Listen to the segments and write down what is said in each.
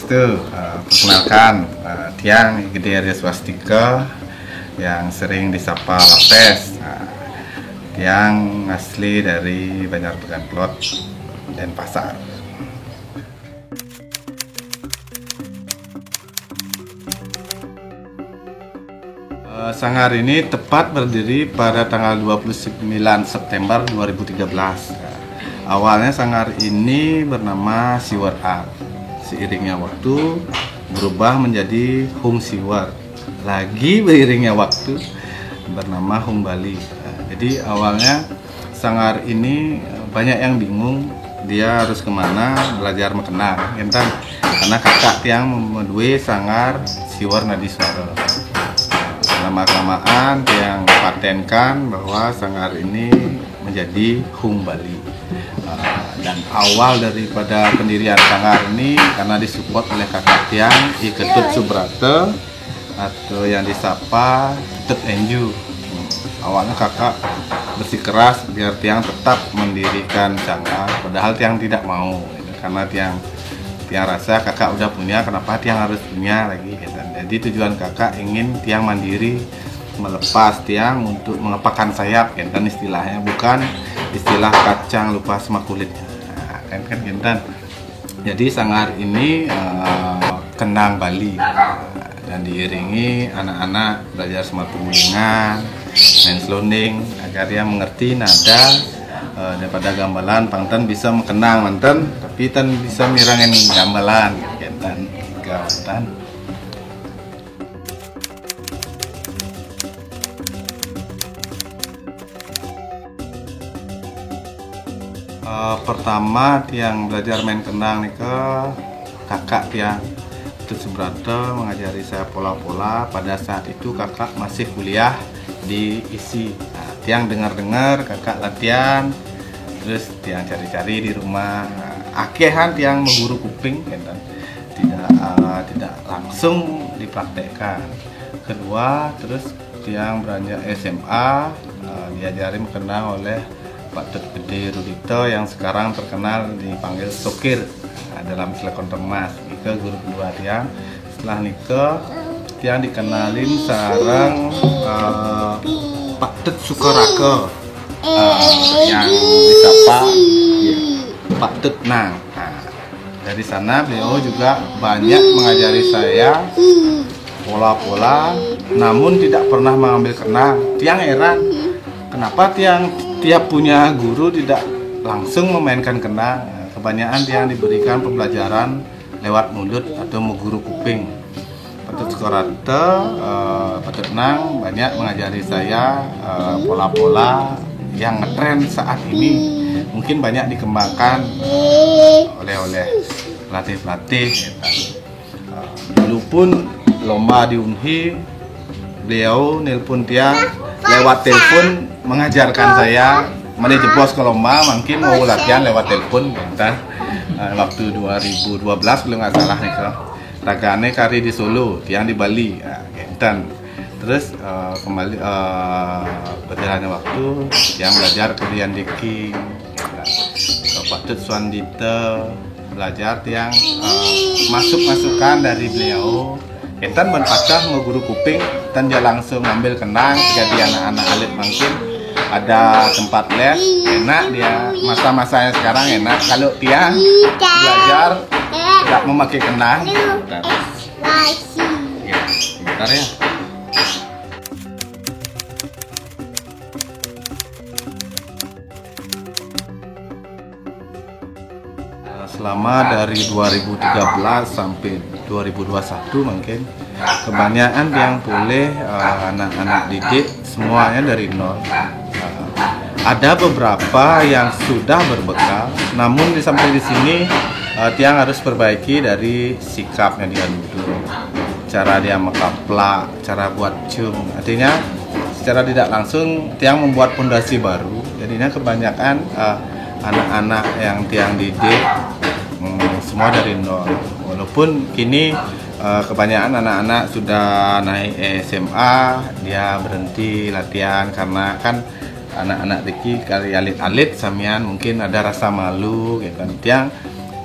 Swastiastu. Perkenalkan, Tiang Gede Arya Swastika yang sering disapa Lapes. Tiang asli dari Banjar Peganplot, Denpasar. Sanggar ini tepat berdiri pada tanggal 29 September 2013. Awalnya sanggar ini bernama Siwar Art. Seiringnya waktu berubah menjadi Hung Siwar. Lagi beriringnya waktu bernama Hung Bali. Jadi awalnya sanggar ini banyak yang bingung dia harus kemana belajar mengenang, karena kakak Tiang memedui sanggar Siwar Nadi Swara. Lama-kelamaan Tiang patenkan bahwa sanggar ini menjadi Hung Bali. Dan awal daripada pendirian sanggar ini karena disupport oleh kakak Tiang I Ketut Subrata atau yang disapa Ketut Enju. Awalnya kakak bersikeras biar Tiang tetap mendirikan sanggar, padahal Tiang tidak mau, karena Tiang rasa kakak udah punya, kenapa Tiang harus punya lagi. Jadi tujuan kakak ingin Tiang mandiri, melepas Tiang untuk mengepakkan sayap, kan istilahnya, bukan istilah kacang lupa sama kulitnya. Kan. Jadi sanggar ini kendang Bali dan diiringi anak-anak belajar sematu gulingan, main selonding agar dia mengerti nada daripada gamelan pangtan bisa mengenang mantan, tapi tan bisa mirangin gamelan kan gamelan. Pertama Tiang belajar main kendang nih ke kakak Tiang Ketut Subrata mengajari saya pola-pola. Pada saat itu kakak masih kuliah di ISI. Tiang dengar-dengar kakak latihan, terus Tiang cari-cari di rumah. Akhirnya Tiang mengguru kuping, tidak langsung dipraktekkan. Kedua, terus Tiang beranjak SMA, diajari mengenang oleh Pak Tut Gede Rudito yang sekarang terkenal dipanggil Sokir dalam istilah kontermas. Ike guru kedua Tiang. Setelah nikah Tiang dikenalin sarang Pak Tut Sukaraka yang disapa Pak Tut Nang. Dari sana beliau juga banyak mengajari saya pola-pola, namun tidak pernah mengambil kenang. Tiang heran, kenapa tiap punya guru tidak langsung memainkan kendang. Kebanyakan Tiang diberikan pembelajaran lewat mulut atau mengguru kuping. Pak Tut Sukarata, Pak Tut Nang banyak mengajari saya pola-pola yang ngetren saat ini. Mungkin banyak dikembangkan oleh pelatih-pelatih. Dulu pun lomba di Unhi, beliau nelpon Tiang lewat telepon mengajarkan saya mana jeblos ke lomba, mungkin mau latihan lewat telepon waktu 2012 kalau nggak salah nih ke Tagane Kari di Solo, Tiang di Bali, terus kembali berjalannya waktu Tiang belajar ke Lian Diki, ke Pak Tut Swandita, belajar Tiang masukan dari beliau. Kita menpacah mau guru kuping dan dia langsung ngambil kenang. Jadi anak-anak alit mungkin ada tempat les enak, dia masa-masanya sekarang enak. Kalau Tiang belajar tidak memakai kenang, bentar ya. Selama dari 2013 sampai 2021 mungkin kebanyakan yang boleh anak-anak didik semuanya dari nol. Ada beberapa yang sudah berbekal, namun sampai di sini Tiang harus perbaiki dari sikapnya dia duduk, cara dia mekaplak, cara buat cium. Artinya secara tidak langsung Tiang membuat fondasi baru. Jadinya kebanyakan anak-anak yang Tiang didik semua dari nol. Walaupun kini kebanyakan anak-anak sudah naik SMA, dia berhenti latihan karena kan anak-anak Diki kali alit-alit samian mungkin ada rasa malu gitu kan.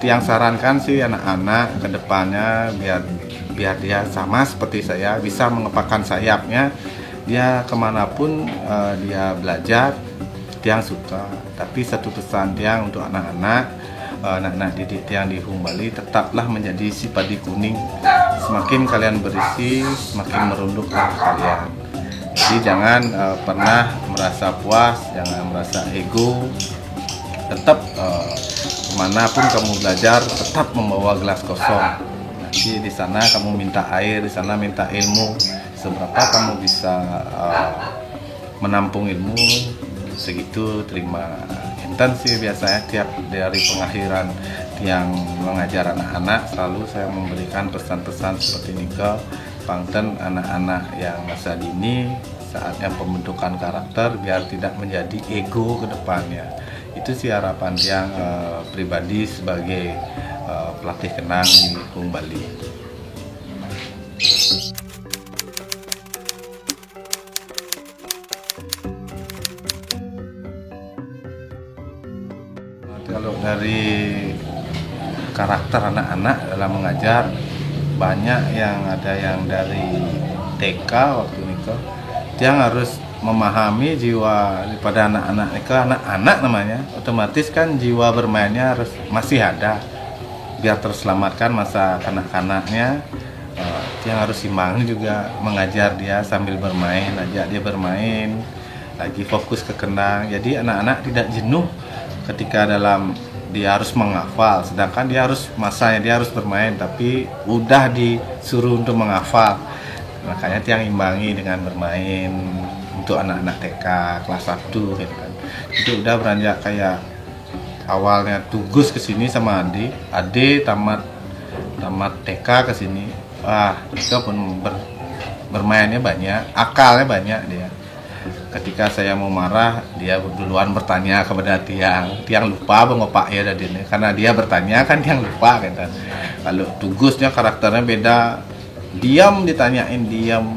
Tiang sarankan sih anak-anak ke depannya biar dia sama seperti saya, bisa mengepakkan sayapnya. Dia kemanapun dia belajar, Tiang suka. Tapi satu pesan Tiang untuk anak-anak didik Tiang di Hung Bali, tetaplah menjadi si padi kuning. Semakin kalian berisi, semakin merunduk kalian. Jadi jangan pernah merasa puas, jangan merasa ego. Tetap kemanapun kamu belajar, tetap membawa gelas kosong. Nanti di sana kamu minta air, di sana minta ilmu. Seberapa kamu bisa menampung ilmu, segitu terima. Intan sih biasanya tiap dari pengakhiran yang mengajar anak-anak, selalu saya memberikan pesan-pesan seperti ini ke pangten anak-anak yang masa dini, saatnya pembentukan karakter biar tidak menjadi ego ke depannya. Itu sih harapan yang pribadi sebagai pelatih kenang di Hung Bali. Kalau dari karakter anak-anak dalam mengajar, banyak yang dari TK waktu itu, dia harus memahami jiwa daripada anak-anak itu, anak-anak namanya, otomatis kan jiwa bermainnya masih ada. Biar terselamatkan masa kanak-kanaknya, dia harus imbang juga mengajar dia sambil bermain, ajak dia bermain, lagi fokus ke kenang. Jadi anak-anak tidak jenuh ketika dia harus menghafal, sedangkan dia harus bermain, tapi udah disuruh untuk menghafal. Makanya Tiang imbangi dengan bermain untuk anak-anak TK kelas 1 gitu kan. Itu udah beranjak kayak awalnya tugas ke sini sama Ade tamat TK ke sini. Itu pun bermainnya banyak, akalnya banyak dia. Ketika saya mau marah, dia duluan bertanya kepada Tiang lupa Pak ya dari ini, karena dia bertanya kan Tiang lupa kan. Kalau tugasnya karakternya beda, diam ditanyain diam,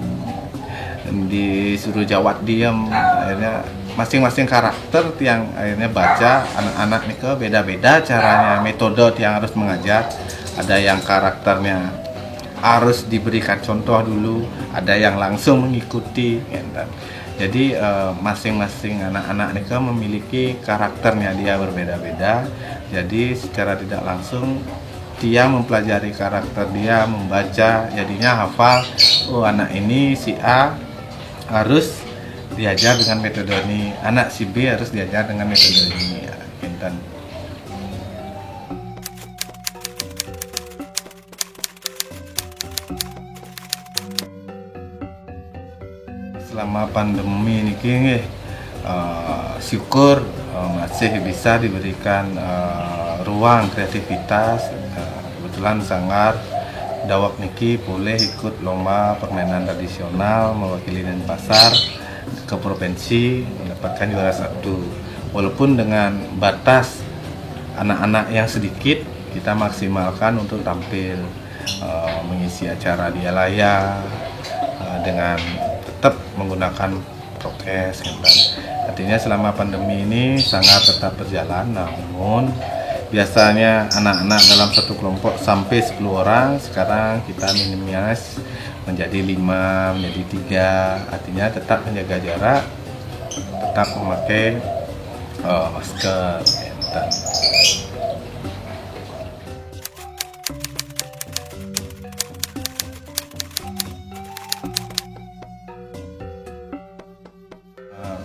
disuruh jawab diam. Akhirnya masing-masing karakter Tiang akhirnya baca. Anak-anak nih ke beda-beda caranya, metode Tiang harus mengajar. Ada yang karakternya harus diberikan contoh dulu, ada yang langsung mengikuti gitu. Jadi masing-masing anak-anak mereka memiliki karakternya, dia berbeda-beda. Jadi secara tidak langsung dia mempelajari karakter dia, membaca, jadinya hafal. Oh, anak ini si A harus diajar dengan metode ini, anak si B harus diajar dengan metode ini. Ya, gitu. Selama pandemi ini syukur masih bisa diberikan ruang kreativitas. Kebetulan Sanggar Dawak niki boleh ikut lomba permainan tradisional mewakili Denpasar ke provinsi, mendapatkan juara 1. Walaupun dengan batas anak-anak yang sedikit, kita maksimalkan untuk tampil mengisi acara di Alaya dengan tetap menggunakan prokes gitu. Artinya selama pandemi ini sangat tetap berjalan, namun biasanya anak-anak dalam satu kelompok sampai 10 orang, sekarang kita minimize menjadi 5, menjadi 3. Artinya tetap menjaga jarak, tetap memakai masker gitu.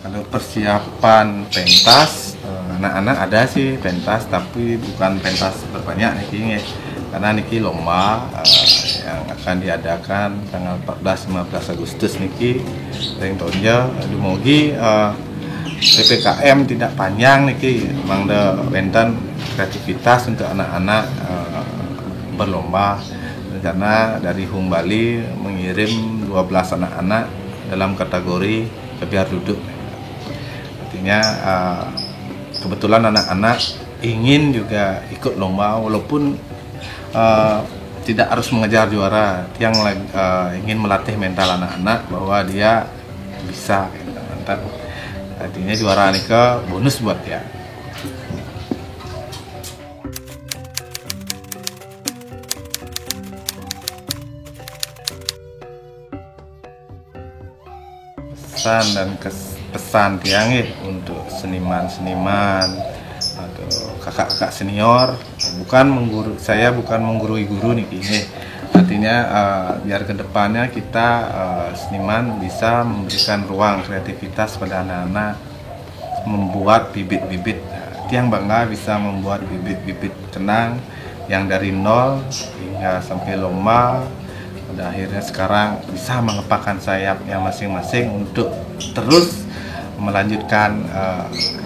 Kalau persiapan pentas, anak-anak ada sih pentas, tapi bukan pentas berbanyak nih, karena niki lomba yang akan diadakan tanggal 14-15 Agustus niki ring tonja. Dumogi PPKM tidak panjang niki, memang ada benten kreativitas untuk anak-anak berlomba. Karena dari Hung Bali mengirim 12 anak-anak dalam kategori biar duduk. Artinya kebetulan anak-anak ingin juga ikut lomba, walaupun tidak harus mengejar juara. Yang ingin melatih mental anak-anak bahwa dia bisa. Artinya juara ini ke bonus buat dia. pesan dan pesan tiang untuk seniman-seniman atau kakak-kakak senior, saya bukan menggurui guru nih ini. Artinya biar kedepannya kita seniman bisa memberikan ruang kreativitas pada anak-anak, membuat bibit-bibit. Tiang bangga bisa membuat bibit-bibit kenang yang dari nol hingga sampai lomba. Pada akhirnya sekarang bisa mengepakkan sayapnya masing-masing untuk terus melanjutkan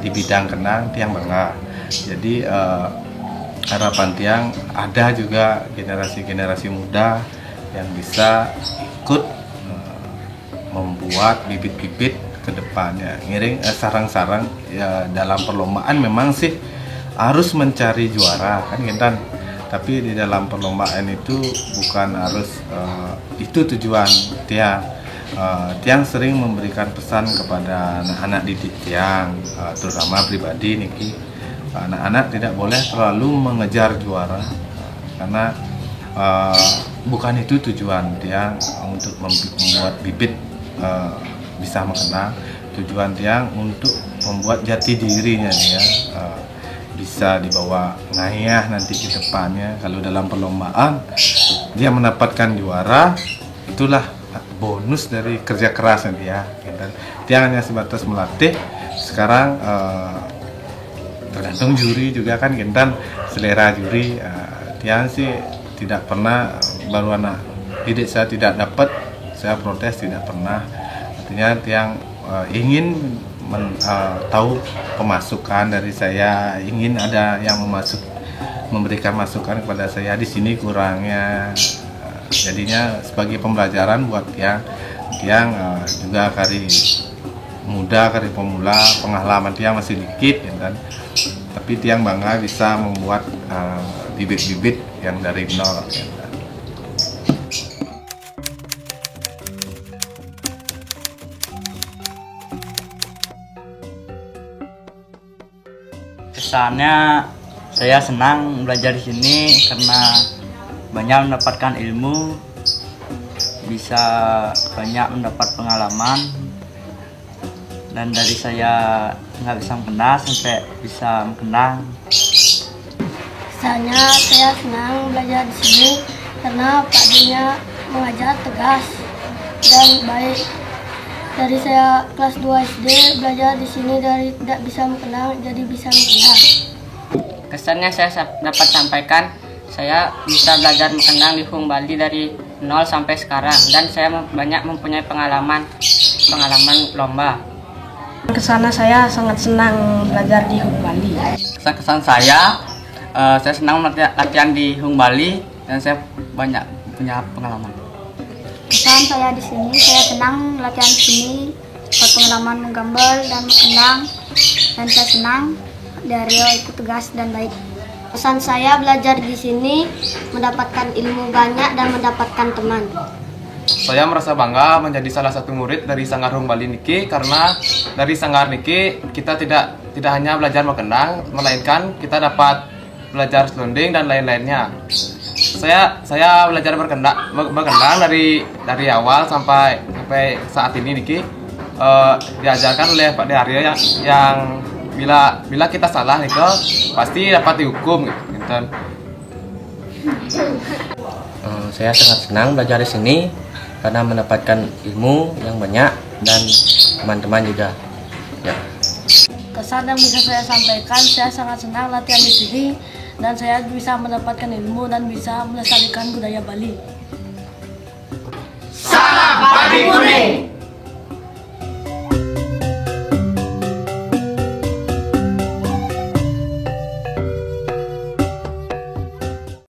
di bidang kenang. Tiang bangga. Jadi harapan Tiang ada juga generasi-generasi muda yang bisa ikut membuat bibit-bibit ke depannya. Ngiring sarang-sarang ya, dalam perlombaan memang sih harus mencari juara kan Gintan. Tapi di dalam perlombaan itu bukan harus itu tujuan Tiang. Tiang sering memberikan pesan kepada anak-anak didik Tiang, terutama pribadi niki. Anak-anak tidak boleh terlalu mengejar juara karena bukan itu tujuan Tiang untuk membuat bibit bisa mengenang. Tujuan Tiang untuk membuat jati dirinya dia bisa dibawa ngayah nanti ke depannya. Kalau dalam perlombaan dia mendapatkan juara, itulah bonus dari kerja kerasnya dia. Tiang hanya sebatas melatih. Sekarang tergantung juri juga kan Gintan, selera juri. Tiang sih tidak pernah, baru anak didik saya tidak dapat, saya protes tidak pernah. Artinya Tiang ingin tahu pemasukan dari saya, ingin ada yang memberikan masukan kepada saya di sini kurangnya. Jadinya sebagai pembelajaran buat Tiang juga kari muda, kari pemula, pengalaman Tiang masih dikit ya kan. Tapi Tiang bangga bisa membuat bibit-bibit yang dari nol ya kan. Kesannya saya senang belajar di sini karena banyak mendapatkan ilmu, bisa banyak mendapat pengalaman, dan dari saya nggak bisa mengenang sampai bisa mengenang. Kesannya saya senang belajar di sini karena Pak D-nya mengajar tegas dan baik. Dari saya kelas 2 SD belajar di sini dari tidak bisa mengenang jadi bisa mengenang. Kesannya saya dapat sampaikan, saya bisa belajar mengenang di Hung Bali dari nol sampai sekarang, dan saya banyak mempunyai pengalaman lomba. Kesannya saya sangat senang belajar di Hung Bali. Kesan saya senang latihan di Hung Bali dan saya banyak punya pengalaman. Kesan saya di sini, saya senang latihan di sini, berpengalaman menggambar dan mengenang, dan saya senang dari ikut tegas dan baik. Kesan saya belajar di sini, mendapatkan ilmu banyak dan mendapatkan teman. Saya merasa bangga menjadi salah satu murid dari Sanggar Hung Bali niki, karena dari Sanggar niki kita tidak hanya belajar mengenang, melainkan kita dapat belajar selonding dan lain-lainnya. Saya belajar berkendang dari awal sampai saat ini niki, diajarkan oleh Pak De Aryo yang bila kita salah nih pasti dapat dihukum gitu. Saya sangat senang belajar di sini karena mendapatkan ilmu yang banyak dan teman-teman juga. Ya. Kesan yang bisa saya sampaikan, saya sangat senang latihan di sini dan saya bisa mendapatkan ilmu dan bisa melestarikan budaya Bali. Salam Padi Kuning.